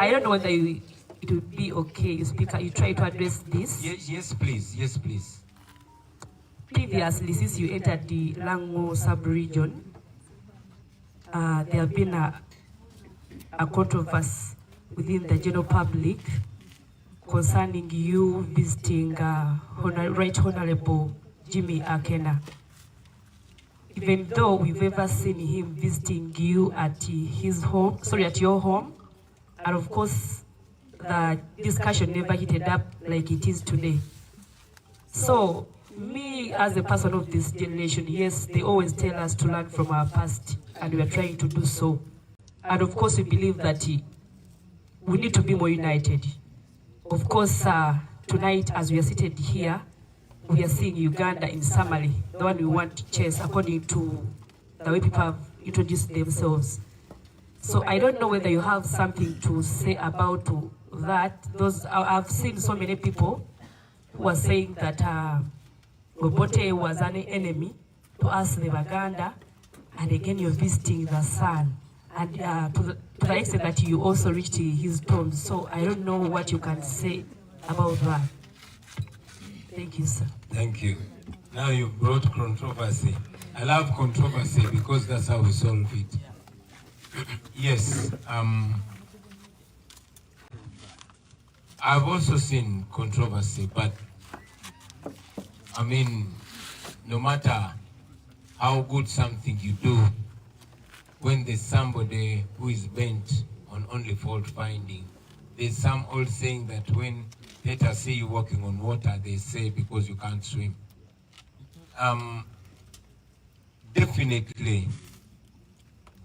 I don't know whether it would be okay, Speaker, you try to address this. Yes, please. Yes, please. Previously, since you entered the Lango sub-region, there have been a controversy within the general public concerning you visiting Right Honorable Jimmy Akena. Even though we've ever seen him visiting you at his home, at your home, and of course, the discussion never heated up like it is today. So, me as a person of this generation, yes, they always tell us to learn from our past, and we are trying to do so. And of course, we believe that we need to be more united. Of course, tonight, as we are seated here, we are seeing Uganda in summary, the one we want to chase according to the way people have introduced themselves. So I don't know whether you have something to say about that. I've seen so many people who are saying that Obote was an enemy to us, the Baganda, and again you're visiting the son, and to the extent that you also reached his tomb. So I don't know what you can say about that. Thank you, sir. Thank you. Now you brought controversy. I love controversy because that's how we solve it. Yes, I've also seen controversy, but I mean, no matter how good something you do, when there's somebody who is bent on only fault finding, there's some old saying that when haters see you walking on water, they say because you can't swim. Definitely,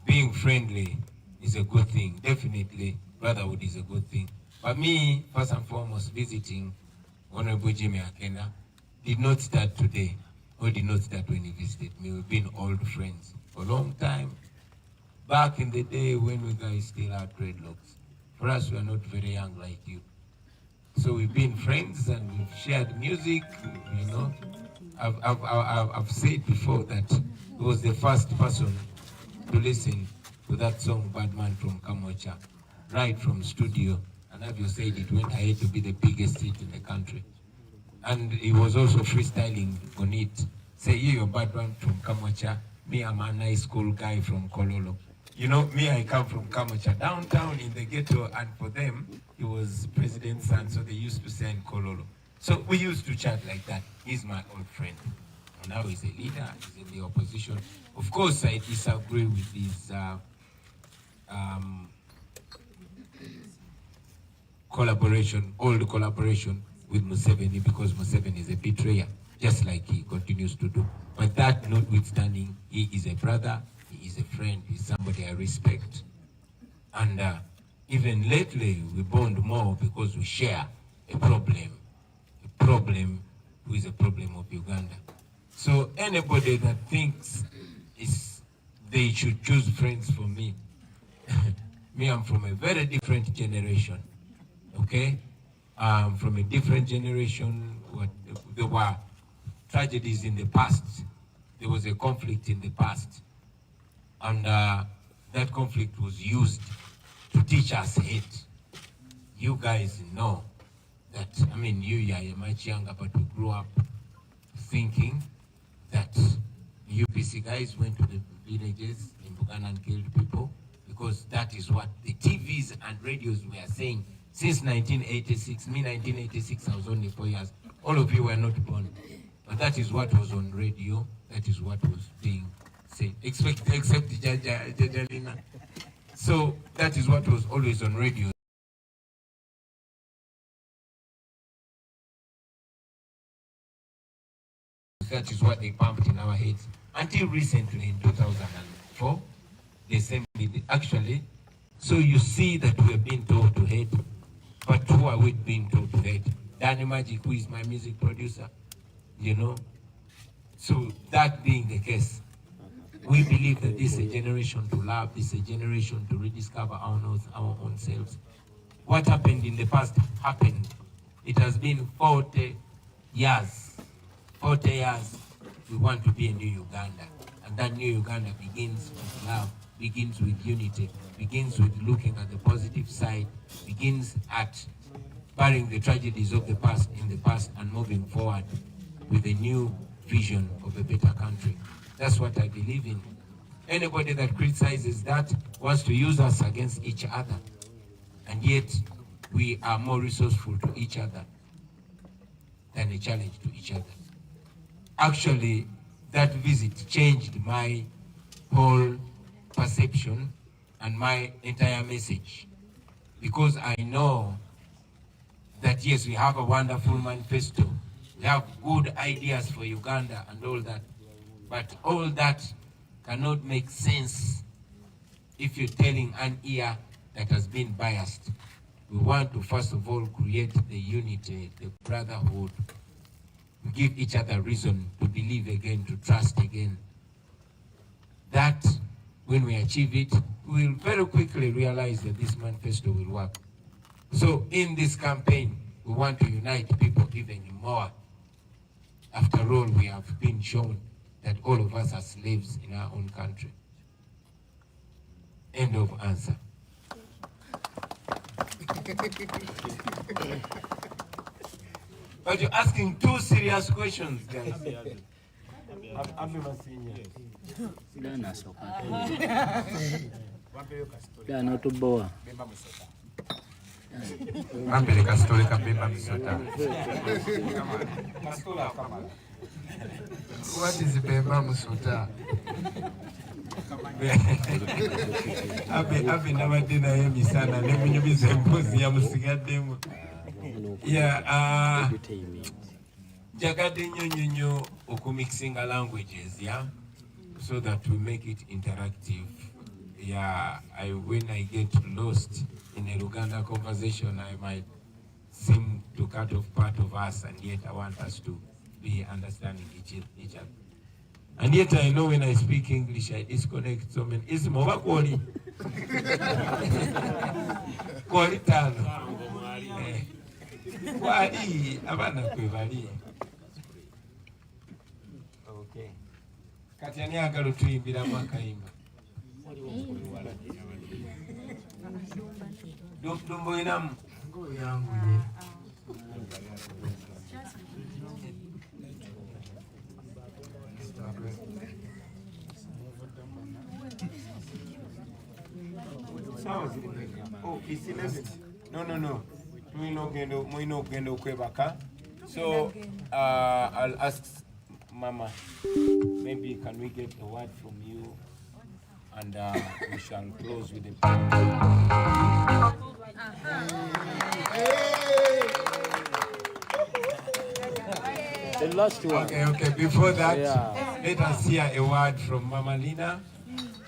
being friendly is a good thing. Definitely, brotherhood is a good thing. But me, first and foremost, visiting Honorable Jimmy Akena did not start today, or did not start when he visited me. We've been old friends for a long time. Back in the day when we guys still had dreadlocks. For us, we are not very young like you. So we've been friends and we've shared music, you know. I've said before that he was the first person to listen to that song, Bad Man from Kamocha, right from studio. And as you said, it went ahead to be the biggest hit in the country. And he was also freestyling on it. Say, you're Bad Man from Kamocha. Me, I'm a nice cool guy from Kololo. You know, me, I come from Kamocha, downtown in the ghetto, and for them, he was president's son, so they used to say in Kololo. So we used to chat like that. He's my old friend. And now he's a leader, he's in the opposition. Of course, I disagree with his old collaboration with Museveni, because Museveni is a betrayer, just like he continues to do. But that notwithstanding, he is a brother, he is a friend, he's somebody I respect. And even lately, we bond more because we share a problem who is a problem of Uganda. So anybody that thinks they should choose friends for me, me, I'm from a very different generation, okay? From a different generation. There were tragedies in the past. There was a conflict in the past. And that conflict was used to teach us hate. You guys know that, I mean, you are much younger, but we grew up thinking that UPC guys went to the villages in Buganda and killed people, because that is what the TVs and radios were saying since 1986. Me, 1986, I was only 4 years. All of you were not born. But that is what was on radio. That is what was being said. Except Jajalina. So that is what was always on radio. That is what they pumped in our heads. Until recently, in 2004, they sent me, actually. So you see that we are being told to hate. But who are we being told to hate? Danny Magic, who is my music producer, you know? So that being the case, we believe that this is a generation to love, this is a generation to rediscover our own selves. What happened in the past happened. It has been 40 years. 40 years, we want to be a new Uganda. And that new Uganda begins with love, begins with unity, begins with looking at the positive side begins at burying the tragedies of the past in the past and moving forward with a new vision of a better country. That's what I believe in. Anybody that criticizes that wants to use us against each other. And yet, we are more resourceful to each other than a challenge to each other. Actually, that visit changed my whole perception and my entire message. Because I know that yes, we have a wonderful manifesto. We have good ideas for Uganda and all that. But all that cannot make sense if you're telling an ear that has been biased. We want to first of all create the unity, the brotherhood. We give each other reason to believe again, to trust again. That, when we achieve it, we will very quickly realize that this manifesto will work. So in this campaign, we want to unite people even more. After all, we have been shown that all of us are slaves in our own country. End of answer. But you're asking two serious questions, guys. Ambele kastole kabemba misota. What is bemba misota? Abe nabadde naye misana ne munyumiza empozi ya musigaddemu. Yeah, jagadde nnyo okumixinga languages, yeah, so that we make it interactive. Yeah, when I get lost in a Luganda conversation, I might seem to cut off part of us, and yet I want us to be understanding each other. And yet I know when I speak English, I disconnect so many. Is Mova Koli? Koli tano. Kwali, abana kwevali. Okay. Kati ani agalo tuyimbira makayimba. Dumbo inamu. Yangu ye. Oh, it's 11. No. So I'll ask Mama, maybe can we get a word from you, and we shall close with the The last one. Okay. Before that, let us hear a word from Mama Lina,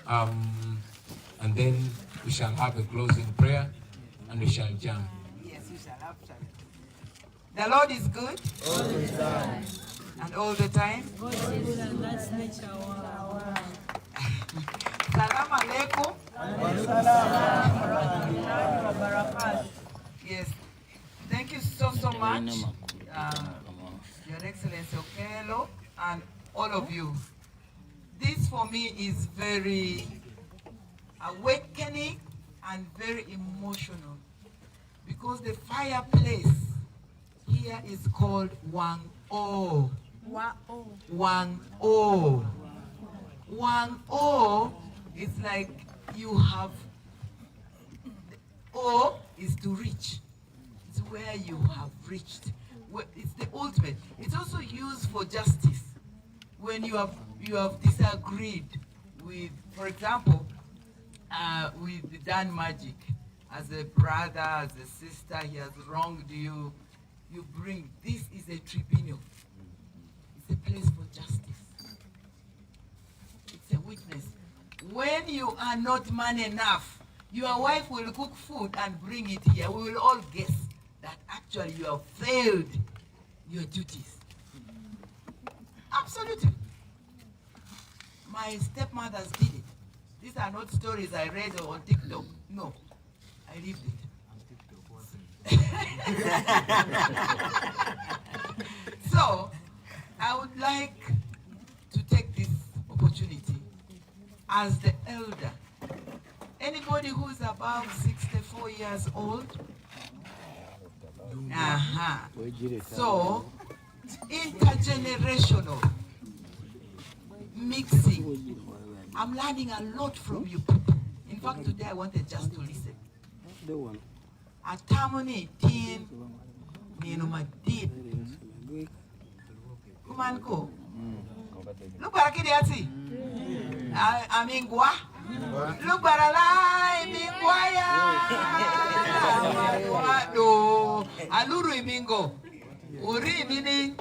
and then we shall have a closing prayer, and we shall jump. Yes, we shall have time. The Lord is good. All the time. And all the time. God is good, and that's nature. Salam alaikum. Yes. Thank you so much, Your Excellency Ekiro, and all of you. This for me is very awakening and very emotional, because the fireplace here is called Wang-O. Wang-O. Wang-O is like you have, the O is to reach. It's where you have reached. It's the ultimate. It's also used for justice. When you have disagreed with, for example, with Dan Magic, as a brother, as a sister, he has wronged you. You bring, this is a tribunal. It's a place for justice. It's a witness. When you are not man enough, your wife will cook food and bring it here. We will all guess that actually you have failed your duties. Absolutely. My stepmothers did it. These are not stories I read on TikTok. No, I lived it. So, I would like to take this opportunity as the elder. Anybody who's above 65 4 years old. So, intergenerational mixing. I'm learning a lot from you people. In fact, today I wanted just to listen. Atamoni tin ninuma deep. Kumanko. Look barakidi ati. Amingwa. Look baralai mingwaya. Wado. Aluru imingo. Uri mini.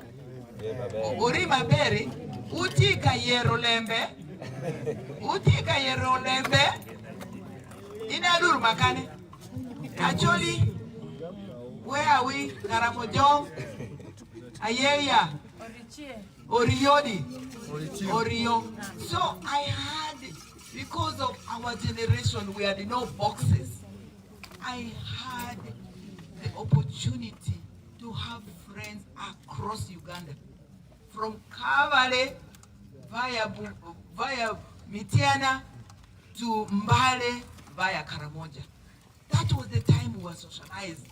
Uri maberi. Utika yero lembe. Utika yero lembe. Ina aluru makane. Actually, where are we? Karamojong, Ayeya, Oriodi, Orio. So I had, because of our generation, we had no boxes. I had the opportunity to have friends across Uganda, from Kavale via Mitiana to Mbale via Karamoja. That was the time we were socialized.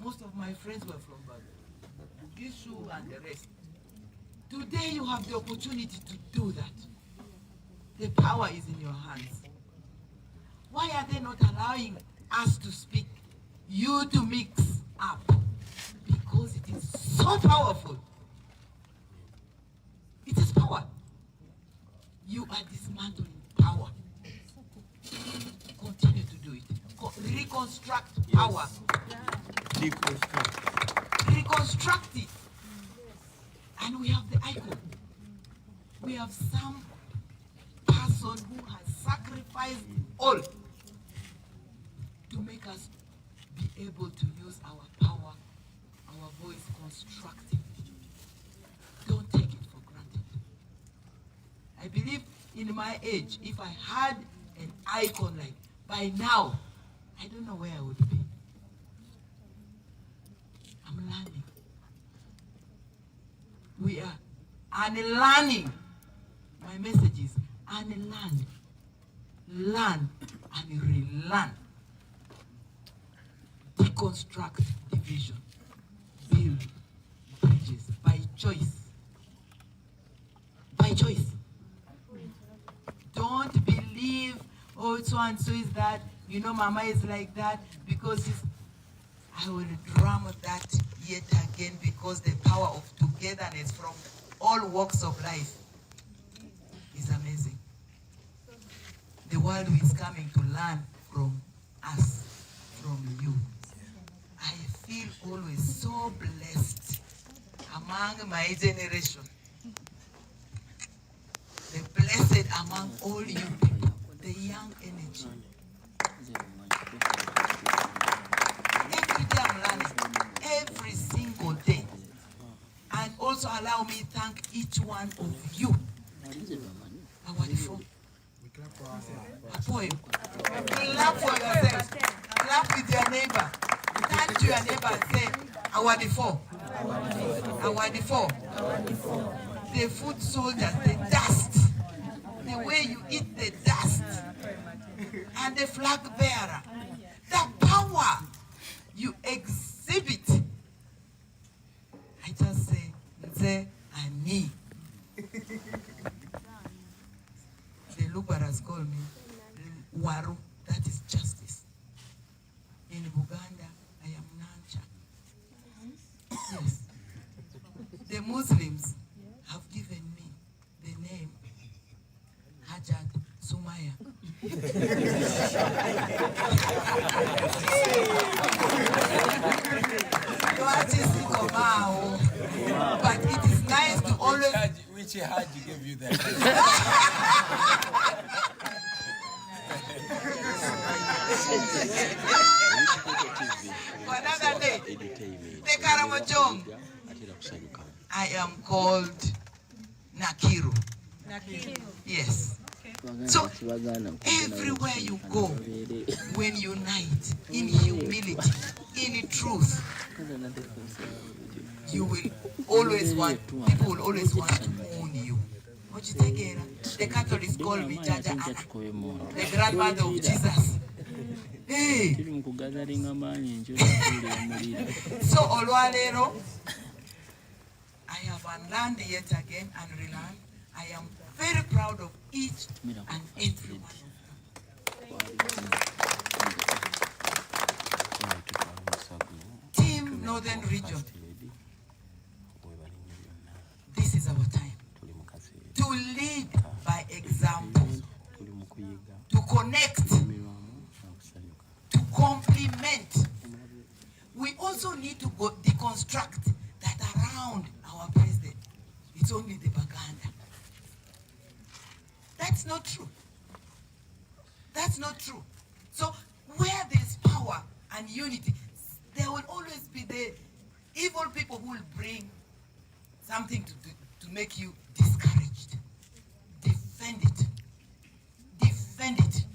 Most of my friends were from Bugishu and the rest. Today you have the opportunity to do that. The power is in your hands. Why are they not allowing us to speak? You to mix up. Because it is so powerful. It is power. You are dismantling power. Continue to do it. Reconstruct power. Reconstruct it. And we have the icon. We have some person who has sacrificed all to make us be able to use our power, our voice constructively. Don't take it for granted. I believe in my age, if I had an icon like by now, I don't know where I would be. I'm learning. We are unlearning. My message is unlearn, learn, and relearn. Deconstruct division. Build bridges by choice. By choice. Don't believe, oh, so and so is that, you know, mama is like that, because I will drama that yet again, because the power of togetherness from all walks of life is amazing. The world is coming to learn from us, from you. I feel always so blessed among my generation. The blessed among all you people, the young energy. Every day I'm learning, every single day. And also allow me to thank each one of you. A poem. Clap for yourself. Clap with your neighbor. Turn to your neighbor and say, the foot soldiers, the dust. The way you eat the dust. And the flag bearer. The power you exhibit. I just say, Nze Ani. The Lubaras call me Waru. That is justice. In Buganda, I am Nancha. Yes. The Muslims have given me the name Hajat Sumaya. But it is nice to always... Which Hajj gave you that? For another day, the Karamojong, I am called Nakiro. Yes. So everywhere you go, when you unite in humility, in truth, you will always want, people will always want to own you. The Catholics call me Jaja Anna, the grandmother of Jesus. Hey. So olwaleero, I have unlearned yet again and relearned. I am very proud of each and every one of them. Team Northern Region, this is our time to lead by example, to connect, to complement. We also need to go deconstruct that around our president, it's only the propaganda. That's not true. That's not true. So where there's power and unity, there will always be the evil people who will bring something to make you discouraged. Defend it. Defend it.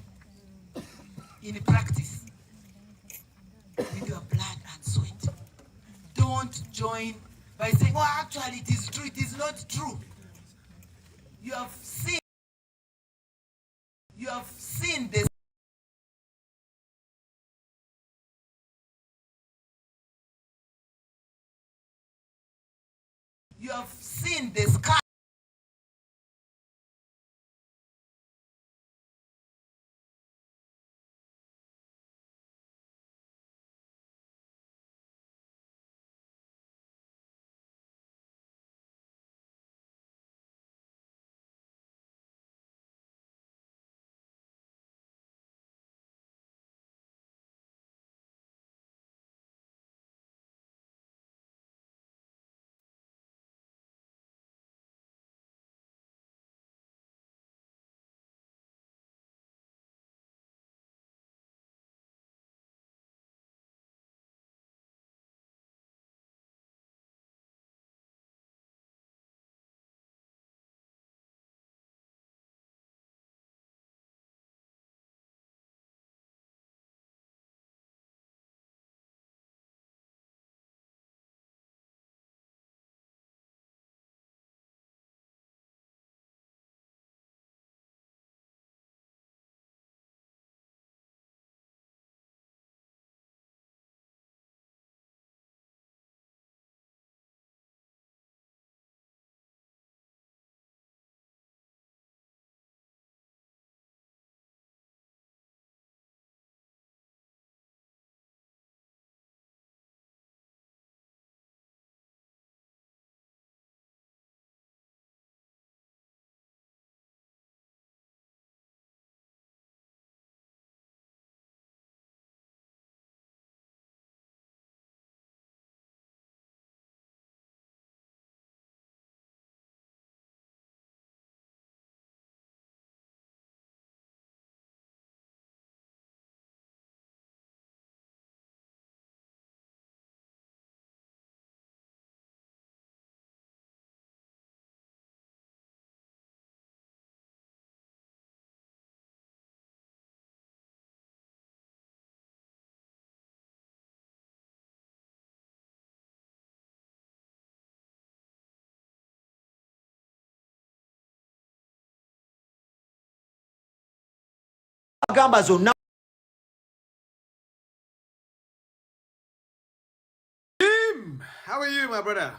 In practice, with your blood and sweat. Don't join by saying, oh, actually it is true. It is not true. You have seen this. You have seen the sky. How are you, my brother?